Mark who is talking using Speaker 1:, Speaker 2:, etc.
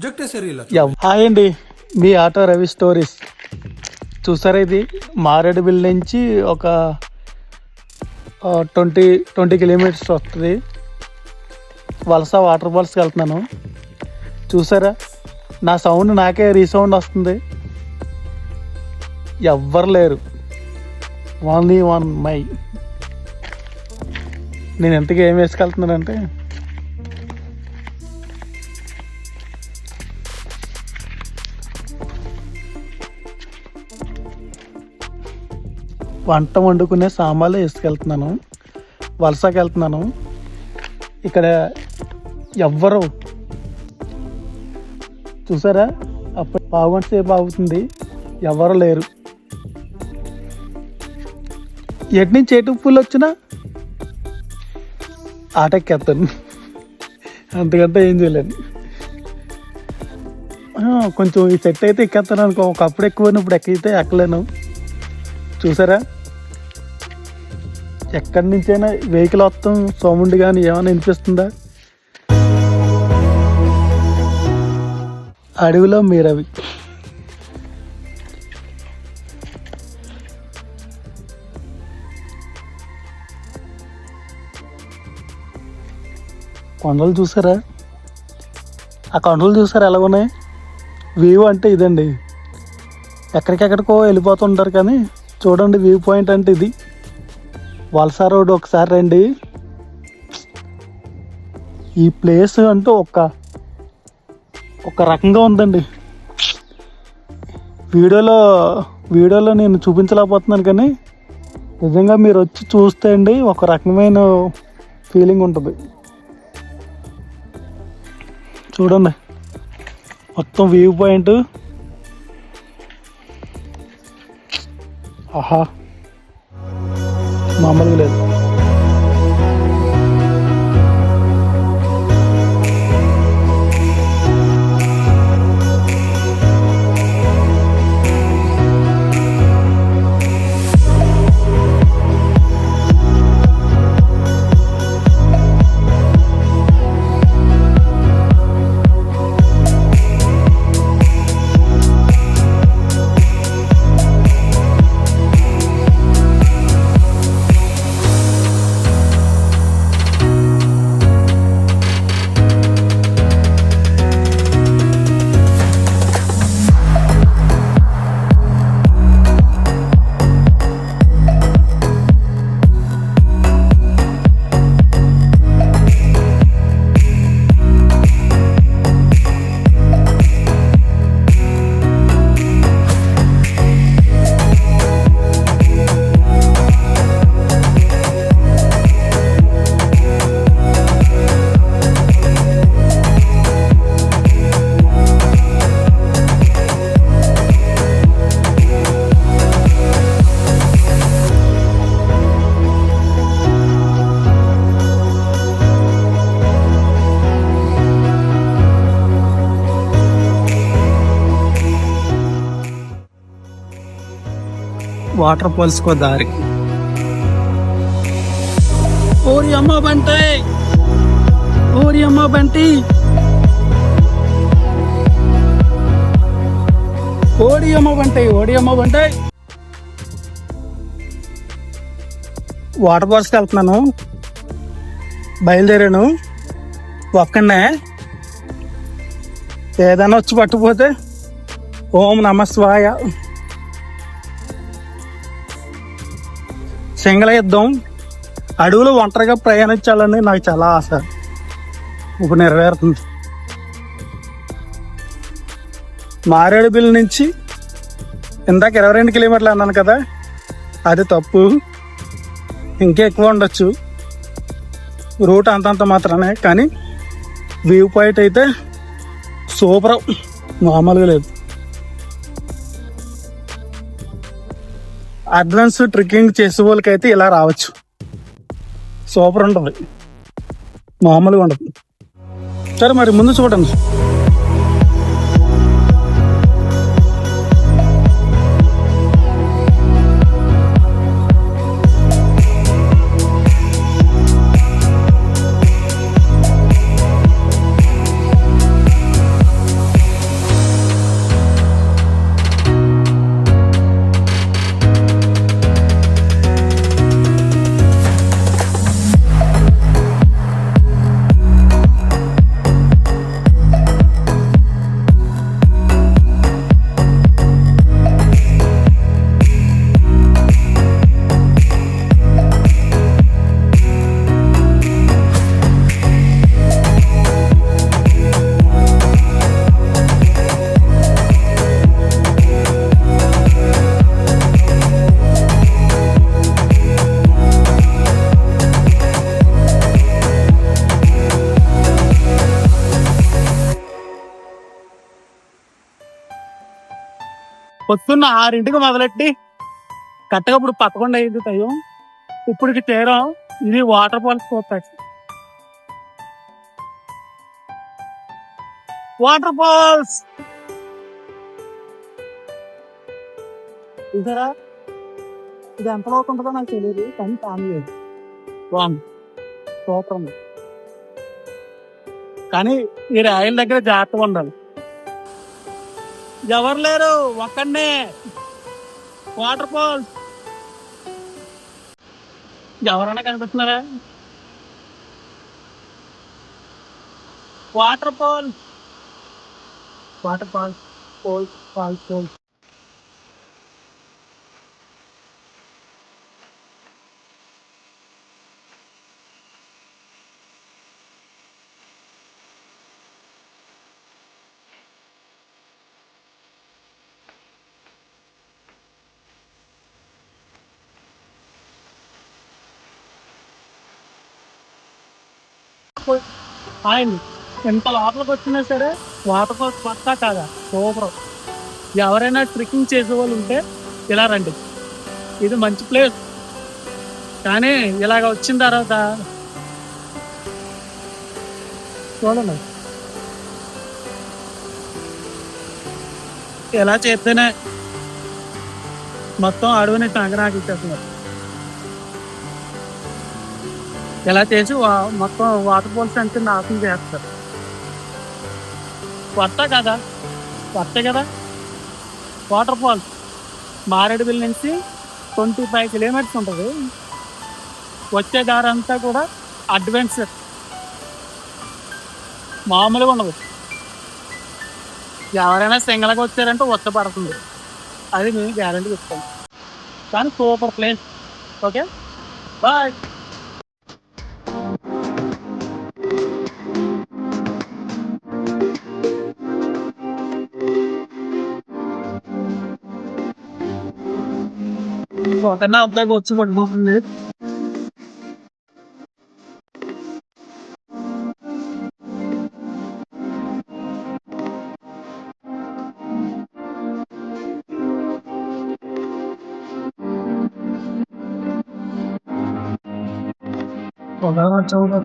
Speaker 1: Hi అండి, మీ auto Ravi stories. చూసారా, ఇది మారేడుమిల్లి నుంచి ఒక 20 కిలోమీటర్స్ వస్తుంది. వలస వాటర్ ఫాల్స్కి వెళ్తున్నాను. చూసారా, నా సౌండ్ నాకే రీసౌండ్ వస్తుంది. ఎవ్వరు లేరు, ఓన్లీ వన్ మై. నేను ఎంతగా ఏం వేసుకెళ్తున్నానంటే, వంట వండుకునే సామాన్లు వేసుకెళ్తున్నాను. వలసకి వెళ్తున్నాను. ఇక్కడ ఎవ్వరు చూసారా, అప్పుడు పావుగంట సేపు అవుతుంది, ఎవరు లేరు. ఎటు నుంచి ఎటు పూలు వచ్చినా ఆటెక్కేస్తాను, అంతకంటే ఏం చేయలేను. కొంచెం ఈ సెట్ అయితే ఎక్కేస్తాను అనుకో. ఒకప్పుడు ఎక్కువ, ఇప్పుడు ఎక్కితే ఎక్కలేను. చూసారా, ఎక్కడి నుంచైనా వెహికల్ వస్తాం, సౌండ్ కానీ ఏమైనా వినిపిస్తుందా? అడవిలో మీరవి. కొండలు చూసారా, ఆ కొండలు చూసారా ఎలా ఉన్నాయి? వ్యూ అంటే ఇదండి. ఎక్కడికెక్కడికో వెళ్ళిపోతుంటారు కానీ చూడండి, వ్యూ పాయింట్ అంటే ఇది. వలస రోడ్ ఒకసారి రండి. ఈ ప్లేస్ అంటూ ఒక రకంగా ఉందండి. వీడియోలో నేను చూపించలేకపోతున్నాను, కానీ నిజంగా మీరు వచ్చి చూస్తే అండి ఒక రకమైన ఫీలింగ్ ఉంటుంది. చూడండి, మొత్తం వ్యూ పాయింట్. ఆహా, మామూలుగా లేదు. వాటర్ ఫాల్స్ కో దారి. ఓరి అమ్మ బంటే, ఓరి అమ్మ బంటి, ఓడి అమ్మ బంటే, ఓడి అమ్మ బంటే. వాటర్ ఫాల్స్కి వెళ్తున్నాను, బయలుదేరాను. ఒక్కనే ఏదైనా వచ్చి పట్టుకుపోతే ఓం నమస్వాయ. సింగల యుద్ధం, అడవులో ఒంటరిగా ప్రయాణించాలని నాకు చాలా ఆశ. ఇప్పుడు నెరవేరుతుంది. మారేడుమిల్లి నుంచి ఇందాక 22 కిలోమీటర్లు అన్నాను కదా, అది తప్పు. ఇంకా ఎక్కువ ఉండొచ్చు. రూట్ అంతంత మాత్రమే, కానీ వ్యూ పాయింట్ అయితే సూపర్, మామూలుగా లేదు. అడ్వాన్స్ ట్రెక్కింగ్ చేసే వాళ్ళకైతే ఇలా రావచ్చు, సూపర్ ఉంటుంది, మామూలుగా ఉండదు. సరే, మరి ముందు చూడండి. పొద్దున్న 6ంటికి మొదలెట్టి కరెక్ట్గా ఇప్పుడు 11 అయింది టైం. ఇప్పటికి చేరాం. ఇది వాటర్ ఫాల్స్ చూస్తాయి. వాటర్ ఫాల్స్ చూసారా? ఇది ఎంత లోపు ఉంటుందో నాకు తెలియదు, కానీ ఫ్యామిలీ బాగుంది, సూపర్ ఉంది. కానీ ఈ రాయల దగ్గర జాగ్రత్తగా ఉండాలి. ఎవరు లేరు, ఒక్కడనే. వాటర్ ఫాల్స్ ఎవరైనా కనిపిస్తున్నారా? Waterfalls, waterfalls, falls, falls, falls. ఆయన ఎంత లోపలికి వచ్చినా సరే వాటర్ ఫాల్స్ పక్కా కాదా సూపర్. ఎవరైనా ట్రెక్కింగ్ చేసే వాళ్ళు ఉంటే ఇలా రండి, ఇది మంచి ప్లేస్. కానీ ఇలాగ వచ్చిన తర్వాత చూడండి, ఇలా చేస్తేనే మొత్తం అడవిని సంక్రాంతి ఇచ్చేస్తున్నారు. ఇలా చేసి మొత్తం వాటర్ ఫాల్స్ అంటే నాశనం చేస్తారు. కొత్త కదా, కొత్త కదా. వాటర్ ఫాల్స్ మారేడుమిల్లి నుంచి 25 కిలోమీటర్స్ ఉంటుంది. వచ్చే దారి అంతా కూడా అడ్వెంచర్, మామూలుగా ఉండదు. ఎవరైనా సింగల్గా వచ్చారంటే పడుతుంది, అది మేము గ్యారంటీ చెప్తాం. కానీ సూపర్ ప్లేస్. Okay, bye. ఒకన్నా అబ్బాయి వచ్చి పడిపోతుంది. ఒక చౌక